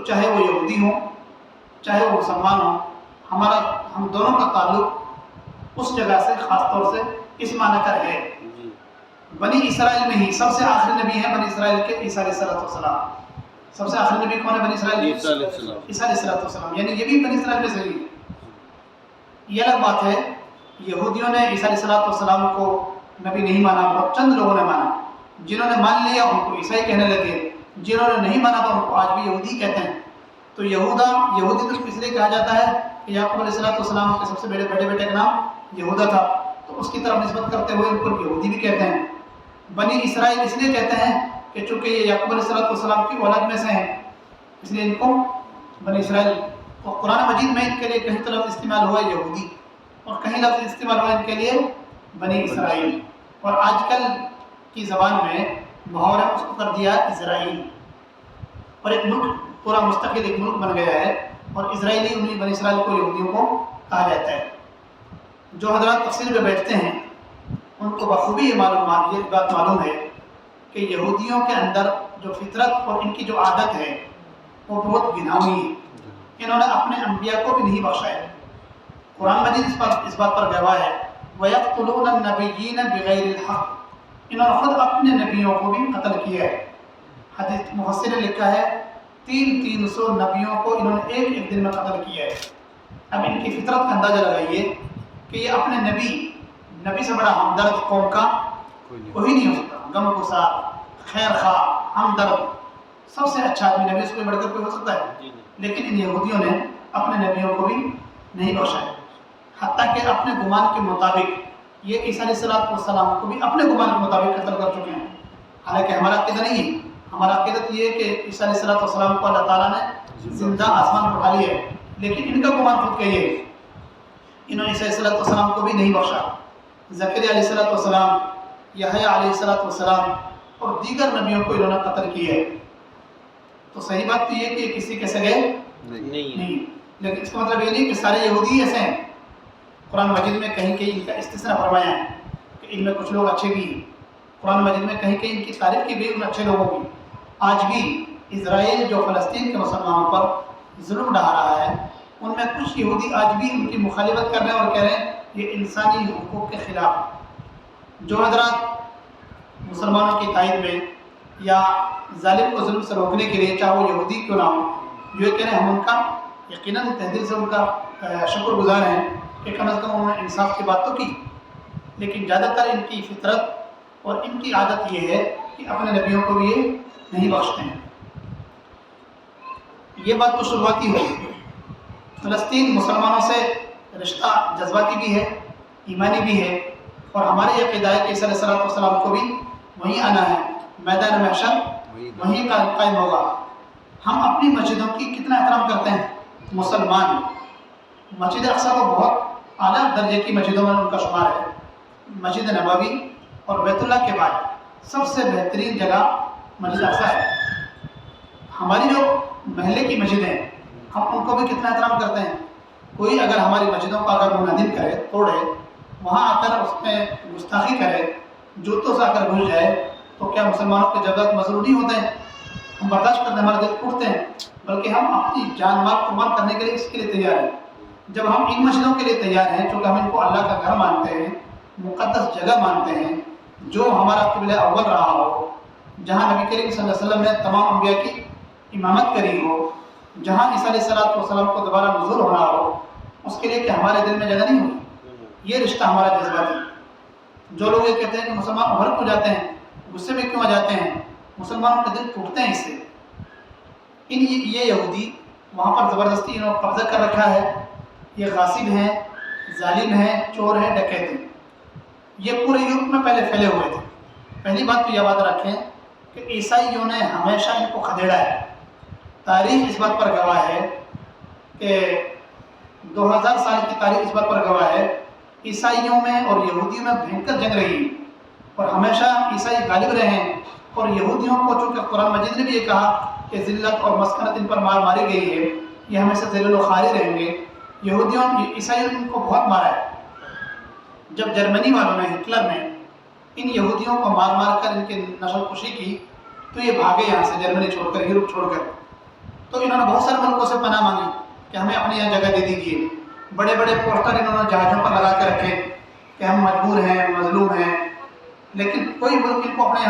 تو چاہے وہ یہودی ہوں چاہے وہ مسلمان ہوں، ہم دونوں کا تعلق اس جگہ سے خاص طور سے اس معنی کر ہے۔ بنی اسرائیل میں ہی سب سے آخری نبی ہیں بنی اسرائیل کے عیسیٰ علیہ السلام۔ سب سے آخری نبی کون ہے بنی اسرائیل کے؟ عیسیٰ علیہ السلام، یعنی یہ بھی بنی اسرائیل میں سے ہی ہے۔ یہ الگ بات ہے یہودیوں نے عیسیٰ علیہ السلام کو نبی نہیں مانا، بہت چند لوگوں نے مانا۔ جنہوں نے مان لیا ان کو عیسائی کہنے لگے، جنہوں نے نہیں مانا تو ان کو آج بھی یہودی کہتے ہیں۔ تو یہودی تو اس لیے کہا جاتا ہے کہ یعقوب علیہ السلام کے سب سے بڑے بیٹے کا نام یہودا تھا، تو اس کی طرف نسبت کرتے ہوئے ان کو یہودی بھی کہتے ہیں۔ بنی اسرائیل اس لیے کہتے ہیں کہ چونکہ یہ یعقوب علیہ السلام کی اولاد میں سے ہیں، اس لیے ان کو بنی اسرائیل۔ تو قرآن مجید میں ان کے لیے کہیں تو لفظ استعمال ہوا یہودی اور کہیں لفظ استعمال ہوا ان کے لیے بنی اسرائیل، اور آج کل کی زبان میں محاورہ اس کو کر دیا اسرائیل، اور ایک ملک پورا مستقل ایک ملک بن گیا ہے، اور اسرائیلی انہیں بنی اسرائیل کو یہودیوں کو کہا جاتا ہے۔ جو حضرات تفسیر میں بیٹھتے ہیں ان کو بخوبی یہ بات معلوم ہے کہ یہودیوں کے اندر جو فطرت اور ان کی جو عادت ہے وہ بہت گھناؤنی ہے۔ انہوں نے اپنے انبیاء کو بھی نہیں بخشا ہے۔ قرآن مجید اس بات پر گواہ ہے، وَيَقْتُلُونَ النَّبِيِّينَ بِغَيْرِ الْحَقِّ، انہوں نے خود اپنے نبیوں کو بھی قتل کیا ہے۔ حدیث مفسر نے لکھا ہے 300 نبیوں کو انہوں نے ایک دن میں قتل کیا ہے۔ اب ان کی فطرت کا اندازہ لگائیے کہ یہ اپنے نبی سے بڑا ہمدرد قوم کا کوئی نہیں ہو سکتا، غم گسار، خیر خواہ، ہمدرد، سب سے اچھا آدمی نبی سے کوئی بڑھ کر کوئی ہو سکتا ہے؟ لیکن ان یہودیوں نے اپنے نبیوں کو بھی نہیں بخشا ہے، حتیٰ کہ اپنے گمان کے مطابق یہ عیسیٰ علیہ السلام کو بھی اپنے گمان کے مطابق قتل کر چکے ہیں۔ حالانکہ ہمارا عقیدہ نہیں ہے، ہمارا عقیدت یہ ہے کہ عیسیٰ علیہ السلام کو اللہ تعالیٰ نے زندہ آسمان پر اٹھا لیا ہے، لیکن ان کا گمان خود کا یہ ہے۔ انہوں نے عیسیٰ علیہ السلام کو بھی نہیں بخشا، زکریا علیہ السلام، یحییٰ علیہ السلام اور دیگر نبیوں کو انہوں نے قتل کیا ہے۔ تو صحیح بات تو یہ ہے کہ کسی کے سگے نہیں، لیکن اس کا مطلب یہ نہیں کہ سارے یہودی ایسے ہیں۔ قرآن مجید میں کہیں ان کا استثناء فرمایا ہے کہ ان میں کچھ لوگ اچھے بھی ہیں۔ قرآن مجید میں کہیں ان کی تعریف کی گئی ان اچھے لوگوں کی۔ آج بھی اسرائیل جو فلسطین کے مسلمانوں پر ظلم ڈھا رہا ہے، ان میں کچھ یہودی آج بھی ان کی مخالفت کر رہے ہیں اور کہہ رہے ہیں یہ انسانی حقوق کے خلاف۔ جو حضرات مسلمانوں کی تائید میں یا ظالم کو ظلم سے روکنے کے لیے، چاہے وہ یہودی کیوں نہ ہو، جو یہ کہہ رہے ہیں ہم ان کا یقیناً تہذیب سے ان کا شکر گزار ہیں کہ کم از کم انہوں نے انصاف کی بات تو کی، لیکن زیادہ تر ان کی فطرت اور ان کی عادت یہ ہے کہ اپنے نبیوں کو بھی یہ نہیں بخشتے ہیں۔ یہ بات تو شروعاتی ہوئی۔ فلسطین مسلمانوں سے رشتہ جذباتی بھی ہے، ایمانی بھی ہے، اور ہمارے یہ عقیدہ ہے کہ عیسیٰ علیہ السلام کو بھی وہیں آنا ہے، میدان محشر وہیں قائم ہوگا۔ ہم اپنی مسجدوں کی کتنا احترام کرتے ہیں مسلمان۔ مسجد اقصی تو بہت اعلیٰ درجے کی مسجدوں میں ان کا شمار ہے۔ مسجد نبوی اور بیت اللہ کے بعد سب سے بہترین جگہ مسجد اقصی ہے۔ ہماری جو محلے کی مسجدیں ہیں ہم ان کو بھی کتنا احترام کرتے ہیں۔ کوئی اگر ہماری مسجدوں کا اگر منہدم کرے، توڑے، وہاں آ کر اس میں گستاخی کرے، جوتوں سے آ کر گھس جائے، تو کیا مسلمانوں کے جذبات مظلوم نہیں ہوتے ہیں؟ ہم برداشت کرتے ہیں، ہمارے دل ٹوٹتے ہیں، بلکہ ہم اپنی جان مال قربان کرنے کے لیے اس کے لیے تیار ہیں۔ جب ہم ان مسجدوں کے لیے تیار ہیں چونکہ ہم ان کو اللہ کا گھر مانتے ہیں، مقدس جگہ مانتے ہیں، جو ہمارا قبلہ اول رہا ہو، جہاں نبی کریم صلی اللہ علیہ وسلم نے تمام انبیاء کی امامت کری ہو، جہاں عیسیٰ علیہ السلام کو دوبارہ نزول ہونا ہو، اس کے لیے کہ ہمارے دل میں جگہ نہیں ہوگی۔ یہ رشتہ ہمارا جذباتی۔ جو لوگ یہ کہتے ہیں کہ مسلمان ابھر کیوں جاتے ہیں، غصے میں کیوں آ جاتے ہیں، مسلمانوں کے دل ٹوٹتے ہیں اس سے۔ یہ یہودی وہاں پر زبردستی انہوں نے قبضہ کر رکھا ہے، یہ غاصب ہیں، ظالم ہیں، چور ہیں، ڈکیت ہیں۔ یہ پورے یورپ میں پہلے پھیلے ہوئے تھے۔ پہلی بات تو یہ بات رکھیں کہ عیسائیوں نے ہمیشہ ان کو خدیڑا ہے۔ تاریخ اس بات پر گواہ ہے کہ 2000 سال کی تاریخ اس بات پر گواہ ہے، عیسائیوں میں اور یہودیوں میں بھینکر جنگ رہی، اور ہمیشہ عیسائی غالب رہے ہیں، اور یہودیوں کو چونکہ قرآن مجید نے بھی یہ کہا کہ ذلت اور مسکنت ان پر ماری گئی ہے، یہ ہمیشہ ذلیل و خوار رہیں گے۔ عیسائیوں نے ان کو بہت مارا ہے۔ جب جرمنی والوں نے، ہٹلر نے ان یہودیوں کو مار کر ان کی نسل کشی کی تو یہ بھاگے یہاں سے، جرمنی چھوڑ کر، یورپ چھوڑ کر۔ تو انہوں نے بہت سارے ملکوں سے پناہ مانگی کہ ہمیں اپنے یہاں جگہ دے دیجیے. بڑے بڑے پوسٹر انہوں نے جہازوں پر لگا کے رکھے کہ ہم مجبور ہیں، مظلوم ہیں، لیکن کوئی ملک ان کو اپنے یہاں